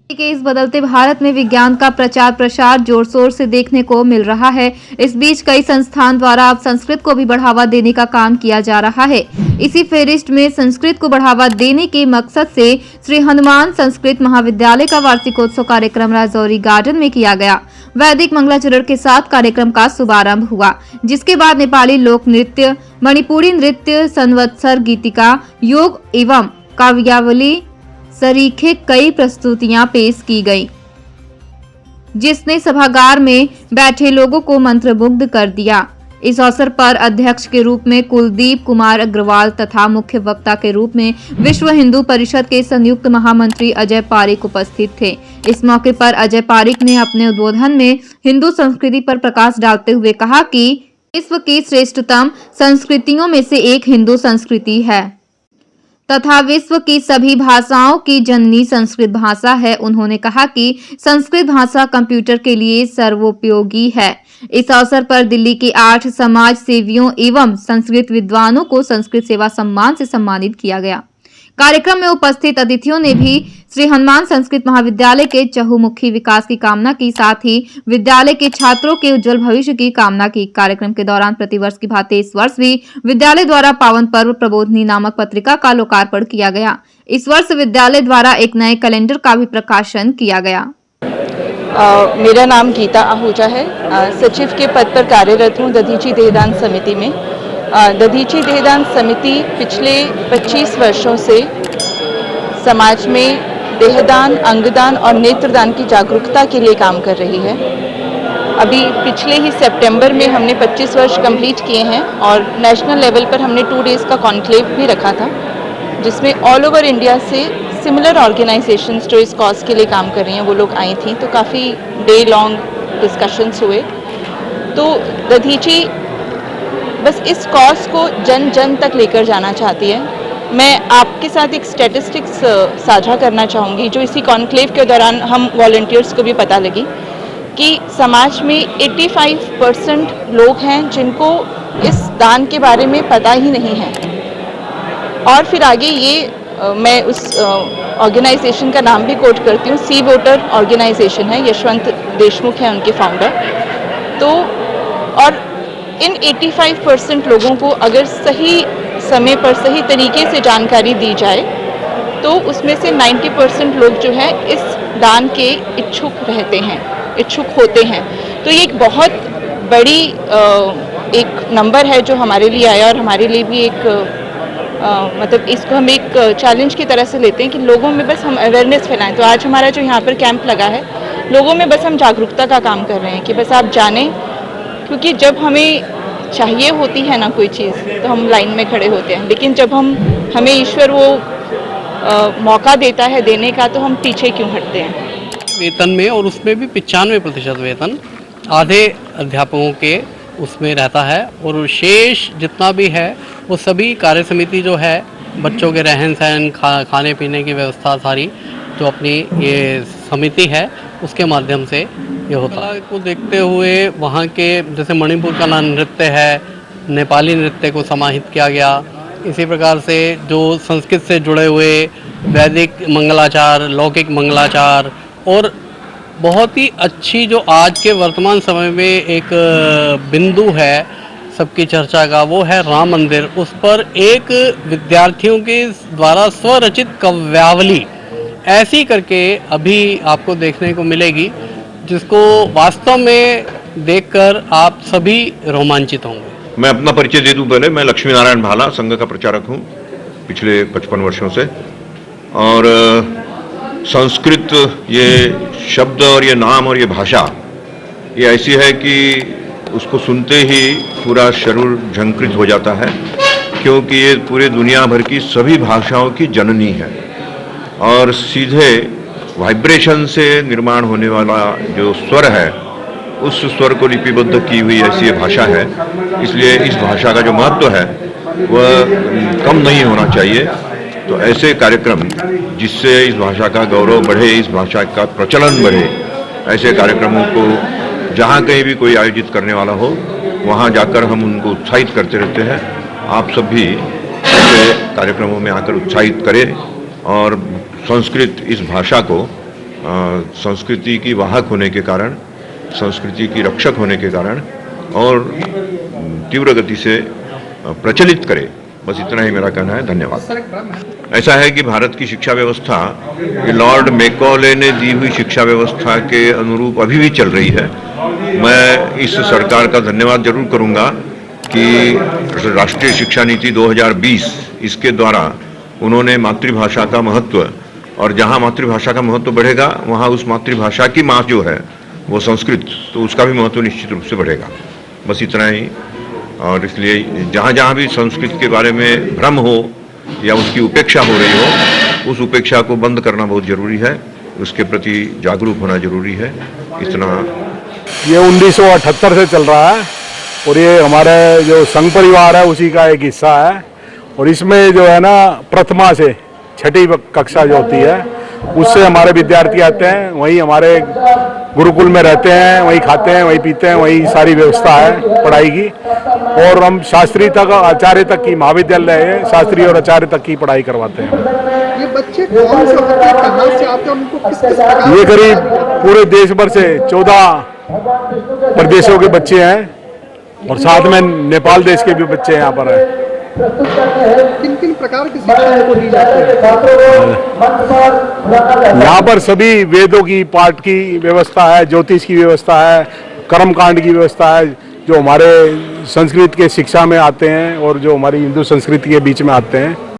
के इस बदलते भारत में विज्ञान का प्रचार प्रसार जोर शोर से देखने को मिल रहा है। इस बीच कई संस्थान द्वारा अब संस्कृत को भी बढ़ावा देने का काम किया जा रहा है। इसी फेरिस्ट में संस्कृत को बढ़ावा देने के मकसद से श्री हनुमान संस्कृत महाविद्यालय का वार्षिकोत्सव कार्यक्रम राजौरी गार्डन में किया गया। वैदिक मंगलाचरण के साथ कार्यक्रम का शुभारंभ हुआ, जिसके बाद नेपाली लोक नृत्य, मणिपुरी नृत्य, संवत्सर गीतिका, योग एवं काव्यावली सरीखे कई प्रस्तुतियां पेश की गई, जिसने सभागार में बैठे लोगों को मंत्रमुग्ध कर दिया। इस अवसर पर अध्यक्ष के रूप में कुलदीप कुमार अग्रवाल तथा मुख्य वक्ता के रूप में विश्व हिंदू परिषद के संयुक्त महामंत्री अजय पारिक उपस्थित थे। इस मौके पर अजय पारिक ने अपने उद्बोधन में हिंदू संस्कृति पर प्रकाश डालते हुए कहा कि विश्व की श्रेष्ठतम संस्कृतियों में से एक हिंदू संस्कृति है तथा विश्व की सभी भाषाओं की जननी संस्कृत भाषा है। उन्होंने कहा कि संस्कृत भाषा कंप्यूटर के लिए सर्वोपयोगी है। इस अवसर पर दिल्ली के 8 समाज सेवियों एवं संस्कृत विद्वानों को संस्कृत सेवा सम्मान से सम्मानित किया गया। कार्यक्रम में उपस्थित अतिथियों ने भी श्री हनुमान संस्कृत महाविद्यालय के चहुमुखी विकास की कामना की, साथ ही विद्यालय के छात्रों के उज्जवल भविष्य की कामना की। कार्यक्रम के दौरान प्रतिवर्ष की भांति इस वर्ष भी विद्यालय द्वारा पावन पर्व प्रबोधिनी नामक पत्रिका का लोकार्पण किया गया। इस वर्ष विद्यालय द्वारा एक नए कैलेंडर का भी प्रकाशन किया गया। मेरा नाम गीता आहूजा है। सचिव के पद पर कार्यरत हूँ दधीची देहदान समिति में। दधीची देहदान समिति पिछले 25 वर्षों से समाज में देहदान, अंगदान और नेत्रदान की जागरूकता के लिए काम कर रही है। अभी पिछले ही सितंबर में हमने 25 वर्ष कंप्लीट किए हैं और नेशनल लेवल पर हमने 2 डेज़ का कॉन्क्लेव भी रखा था, जिसमें ऑल ओवर इंडिया से सिमिलर ऑर्गेनाइजेशंस जो इस कॉज के लिए काम कर रही हैं वो लोग आई थी। तो काफ़ी डे लॉन्ग डिस्कशंस हुए। तो दधीची बस इस कॉज को जन जन तक लेकर जाना चाहती है। मैं आपके साथ एक स्टैटिस्टिक्स साझा करना चाहूँगी जो इसी कॉन्क्लेव के दौरान हम वॉलंटियर्स को भी पता लगी कि समाज में 85% लोग हैं जिनको इस दान के बारे में पता ही नहीं है। और फिर आगे ये मैं उस ऑर्गेनाइजेशन का नाम भी कोट करती हूँ, सी वोटर ऑर्गेनाइजेशन है, यशवंत देशमुख है उनके फाउंडर। तो और इन 85% लोगों को अगर सही समय पर सही तरीके से जानकारी दी जाए तो उसमें से 90% लोग जो है इस दान के इच्छुक होते हैं। तो ये एक बहुत बड़ी एक नंबर है जो हमारे लिए आया और हमारे लिए भी एक मतलब इसको हम एक चैलेंज की तरह से लेते हैं कि लोगों में बस हम अवेयरनेस फैलाएं। तो आज हमारा जो यहाँ पर कैंप लगा है, लोगों में बस हम जागरूकता का काम कर रहे हैं कि बस आप जानें, क्योंकि जब हमें चाहिए होती है ना कोई चीज़ तो हम लाइन में खड़े होते हैं, लेकिन जब हमें ईश्वर वो मौका देता है देने का तो हम पीछे क्यों हटते हैं। वेतन में और उसमें भी 95% वेतन आधे अध्यापकों के उसमें रहता है और शेष जितना भी है वो सभी कार्य समिति जो है बच्चों के रहन सहन खाने पीने की व्यवस्था सारी जो अपनी ये समिति है उसके माध्यम से ये होता है। को देखते हुए वहाँ के जैसे मणिपुर का नृत्य है, नेपाली नृत्य को समाहित किया गया। इसी प्रकार से जो संस्कृत से जुड़े हुए वैदिक मंगलाचार, लौकिक मंगलाचार और बहुत ही अच्छी जो आज के वर्तमान समय में एक बिंदु है सबकी चर्चा का, वो है राम मंदिर। उस पर एक विद्यार्थियों के द्वारा स्वरचित काव्यावली ऐसी करके अभी आपको देखने को मिलेगी, जिसको वास्तव में देखकर आप सभी रोमांचित होंगे। मैं अपना परिचय दे दूं पहले। मैं लक्ष्मी नारायण भाला संघ का प्रचारक हूं पिछले 55 वर्षों से। और संस्कृत ये शब्द और ये नाम और ये भाषा ये ऐसी है कि उसको सुनते ही पूरा शरीर झंकृत हो जाता है, क्योंकि ये पूरे दुनिया भर की सभी भाषाओं की जननी है और सीधे वाइब्रेशन से निर्माण होने वाला जो स्वर है उस स्वर को लिपिबद्ध की हुई ऐसी ये भाषा है। इसलिए इस भाषा का जो महत्व है वह कम नहीं होना चाहिए। तो ऐसे कार्यक्रम जिससे इस भाषा का गौरव बढ़े, इस भाषा का प्रचलन बढ़े, ऐसे कार्यक्रमों को जहाँ कहीं भी कोई आयोजित करने वाला हो वहाँ जाकर हम उनको उत्साहित करते रहते हैं। आप सब भी ऐसे कार्यक्रमों में आकर उत्साहित करें और संस्कृत इस भाषा को संस्कृति की वाहक होने के कारण, संस्कृति की रक्षक होने के कारण और तीव्र गति से प्रचलित करे। बस इतना ही मेरा कहना है। धन्यवाद। ऐसा है कि भारत की शिक्षा व्यवस्था ये लॉर्ड मैकॉले ने दी हुई शिक्षा व्यवस्था के अनुरूप अभी भी चल रही है। मैं इस सरकार का धन्यवाद जरूर करूंगा कि राष्ट्रीय शिक्षा नीति 2020 इसके द्वारा उन्होंने मातृभाषा का महत्व, और जहां मातृभाषा का महत्व बढ़ेगा वहां उस मातृभाषा की माँ जो है वो संस्कृत, तो उसका भी महत्व निश्चित रूप से बढ़ेगा। बस इतना ही। और इसलिए जहाँ जहाँ भी संस्कृत के बारे में भ्रम हो या उसकी उपेक्षा हो रही हो, उस उपेक्षा को बंद करना बहुत जरूरी है, उसके प्रति जागरूक होना जरूरी है। इतना। ये 1978 से चल रहा है और ये हमारे जो संघ परिवार है उसी का एक हिस्सा है। और इसमें जो है ना, प्रथमा से छठी कक्षा जो होती है उससे हमारे विद्यार्थी आते हैं, वहीं हमारे गुरुकुल में रहते हैं, वहीं खाते हैं, वहीं पीते हैं, वहीं सारी व्यवस्था है पढ़ाई की। और हम शास्त्री तक, आचार्य तक की महाविद्यालय है, शास्त्री और आचार्य तक की पढ़ाई करवाते हैं। ये बच्चे कौन से होते हैं, कहाँ से आते हैं, उनको किस प्रकार? ये करीब पूरे देश भर से 14 प्रदेशों के बच्चे हैं और साथ में नेपाल देश के भी बच्चे यहाँ पर हैं। किन किन प्रकार की शिक्षाएं को दी जाती है? यहाँ पर सभी वेदों की पाठ की व्यवस्था है, ज्योतिष की व्यवस्था है, कर्मकांड की व्यवस्था है, जो हमारे संस्कृत के शिक्षा में आते हैं और जो हमारी हिंदू संस्कृति के बीच में आते हैं।